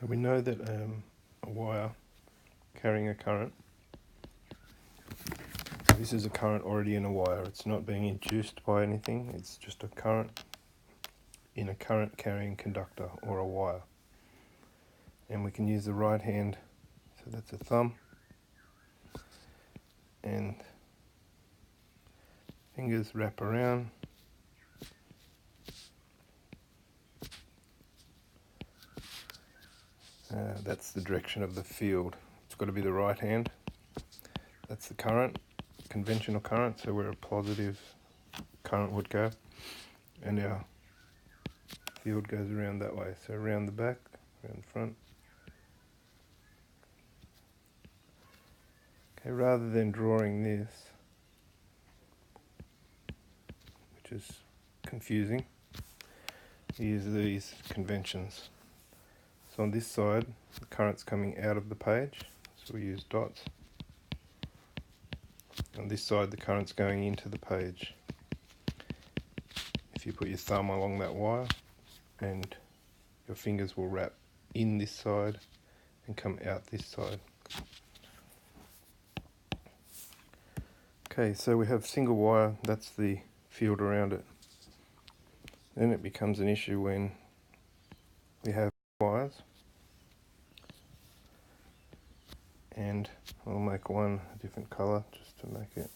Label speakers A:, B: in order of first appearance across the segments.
A: So we know that a wire carrying a current, this is a current already in a wire, it's not being induced by anything, it's just a current in a current carrying conductor or a wire. And we can use the right hand, so that's a thumb, and fingers wrap around. That's the direction of the field. It's got to be the right hand. That's the current, conventional current, so where a positive current would go, and our field goes around that way, so around the back, around the front. Okay, rather than drawing this, which is confusing, we use these conventions. So on this side, the current's coming out of the page, so we use dots. On this side, the current's going into the page. If you put your thumb along that wire, and your fingers will wrap in this side and come out this side. Okay, so we have single wire, that's the field around it. Then it becomes an issue when we have wires, and I'll make one a different colour just to make it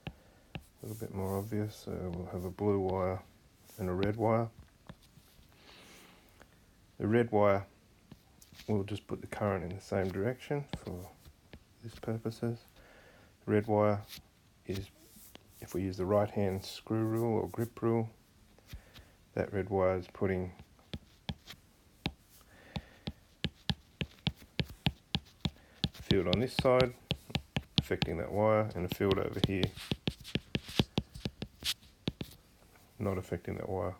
A: a little bit more obvious. So we'll have a blue wire and a red wire. The red wire, we'll just put the current in the same direction for these purposes. The red wire is, if we use the right hand screw rule or grip rule, that red wire is putting a field on this side, affecting that wire, and a field over here, not affecting that wire.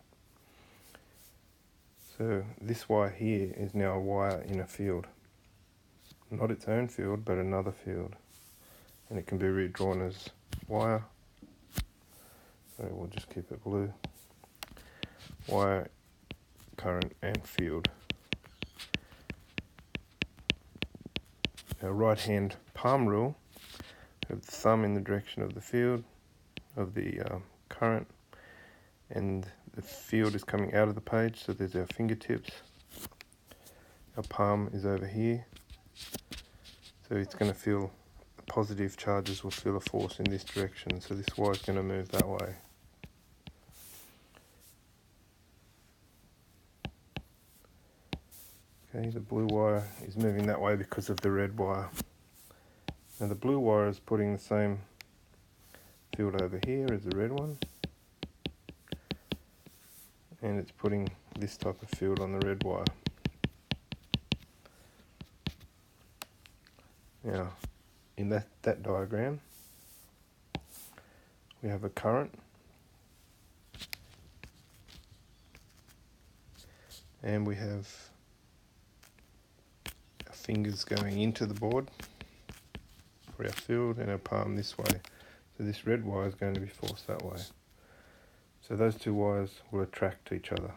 A: So this wire here is now a wire in a field. Not its own field, but another field. And it can be redrawn as wire. So we'll just keep it blue. Wire, current, and field. Our right hand palm rule, we have the thumb in the direction of the field, of the current, and the field is coming out of the page, so there's our fingertips. Our palm is over here, so it's going to feel, the positive charges will feel a force in this direction, so this wire is going to move that way. Okay, the blue wire is moving that way because of the red wire. Now the blue wire is putting the same field over here as the red one, and it's putting this type of field on the red wire. Now, in that diagram, we have a current, and we have our fingers going into the board for our field, and our palm this way. So this red wire is going to be forced that way. So those two wires will attract each other.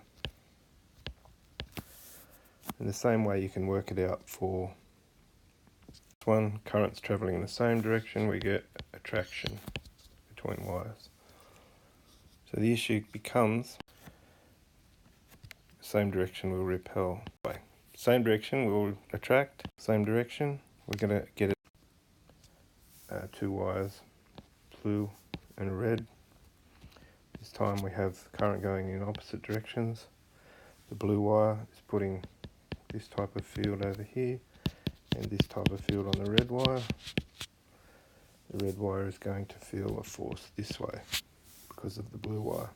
A: In the same way you can work it out for this one, currents travelling in the same direction, we get attraction between wires. So the issue becomes, same direction will repel. Same direction will attract, same direction, we're going to get two wires, blue and red. This time we have current going in opposite directions. The blue wire is putting this type of field over here, and this type of field on the red wire. The red wire is going to feel a force this way because of the blue wire.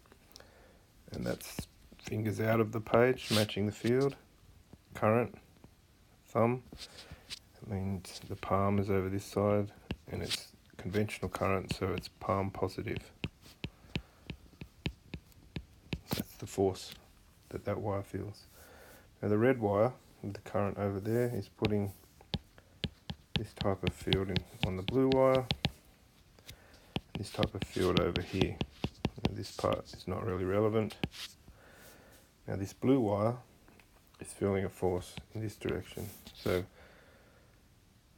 A: And that's fingers out of the page, matching the field. Current, thumb. That means the palm is over this side, and it's conventional current, so it's palm positive. That's the force that wire feels. Now the red wire, with the current over there, is putting this type of field in on the blue wire, this type of field over here. Now this part is not really relevant. Now this blue wire is feeling a force in this direction. So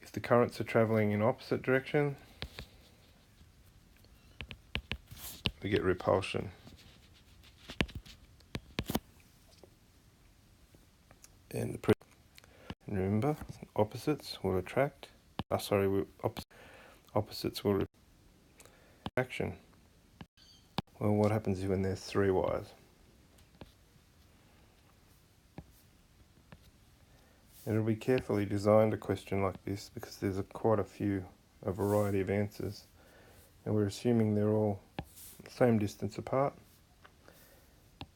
A: if the currents are travelling in opposite direction, we get repulsion. And remember, opposites will attract. Opposites will attraction. Well, what happens when there's 3 wires? It'll be carefully designed, a question like this, because there's a variety of answers, and we're assuming they're all the same distance apart.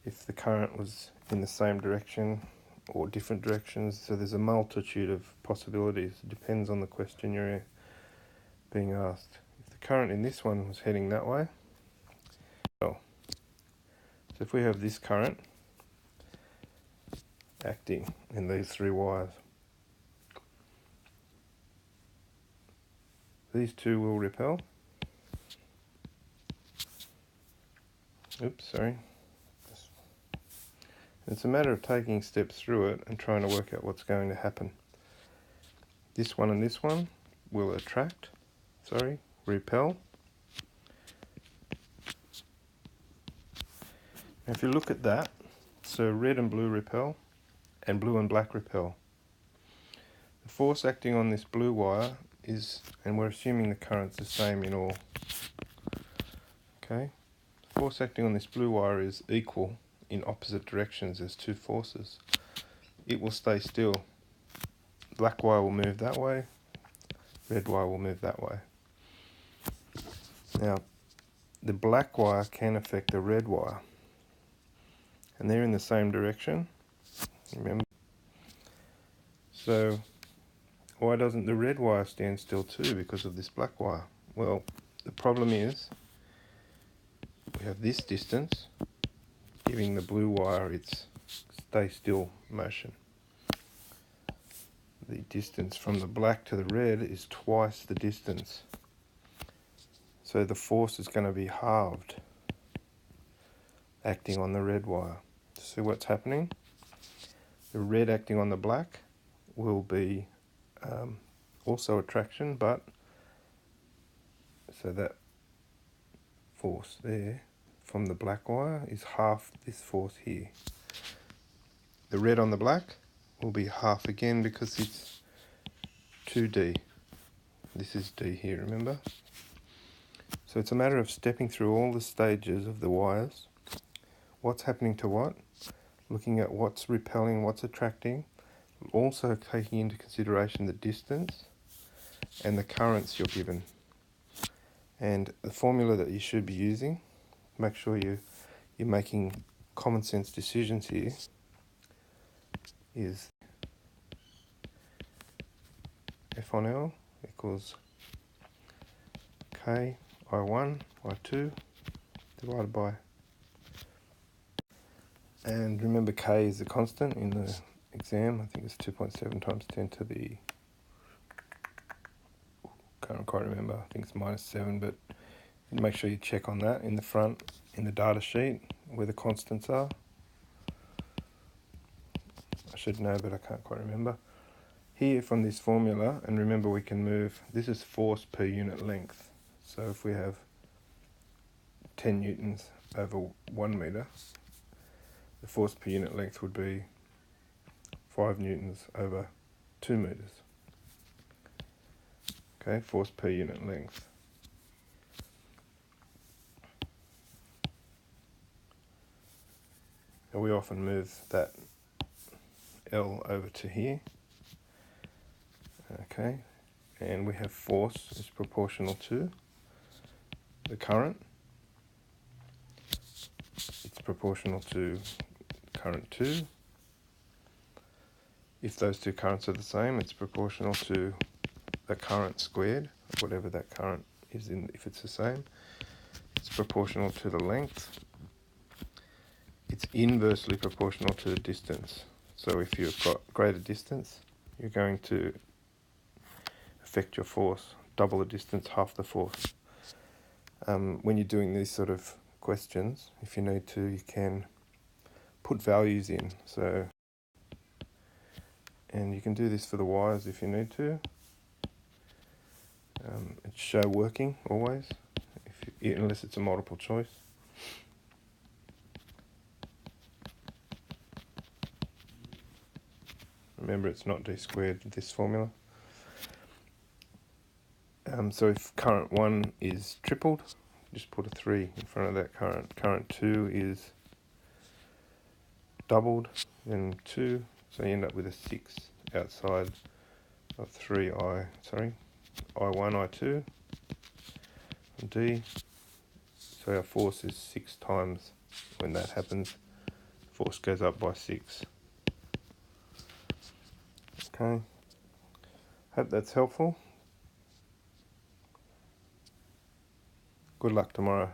A: If the current was in the same direction or different directions, so there's a multitude of possibilities. It depends on the question you're being asked. If the current in this one was heading that way, well, so if we have this current acting in these 3 wires, these 2 will repel. Oops, sorry. It's a matter of taking steps through it and trying to work out what's going to happen. This one and this one will repel. Now if you look at that, so red and blue repel, and blue and black repel. The force acting on this blue wire is, and we're assuming the current's the same in all. Okay, the force acting on this blue wire is equal in opposite directions. There's 2 forces. It will stay still. Black wire will move that way, red wire will move that way. Now, the black wire can affect the red wire, and they're in the same direction, remember? So, why doesn't the red wire stand still too because of this black wire? Well, the problem is we have this distance giving the blue wire its stay still motion. The distance from the black to the red is twice the distance. So the force is going to be halved acting on the red wire. See what's happening? The red acting on the black will be also attraction, but so that force there from the black wire is half this force here. The red on the black will be half again because it's 2D. This is D here, remember? So it's a matter of stepping through all the stages of the wires. What's happening to what? Looking at what's repelling, what's attracting. Also taking into consideration the distance and the currents you're given. And the formula that you should be using, make sure you're making common sense decisions here, is F on L equals K I1 I2 divided by, and remember K is a constant in the exam. I think it's 2.7 times 10 to the, can't quite remember, I think it's -7, but make sure you check on that in the front, in the data sheet, where the constants are. I should know, but I can't quite remember. Here from this formula, and remember we can move, this is force per unit length. So if we have 10 newtons over 1 metre, the force per unit length would be 5 newtons over 2 metres. Okay, force per unit length. And we often move that L over to here. Okay, and we have force is proportional to the current. It's proportional to current 2. If those 2 currents are the same, it's proportional to the current squared, whatever that current is in, if it's the same. It's proportional to the length. It's inversely proportional to the distance. So if you've got greater distance, you're going to affect your force. Double the distance, half the force. When you're doing these sort of questions, if you need to, you can put values in. So And you can do this for the wires if you need to. It's show working always, unless it's a multiple choice. Remember, it's not d squared, this formula. So if current 1 is tripled, just put a 3 in front of that current. Current 2 is doubled, then 2, so you end up with a 6 outside of I1, I2, and D. So our force is 6 times when that happens. Force goes up by 6. Okay, hope that's helpful. Good luck tomorrow.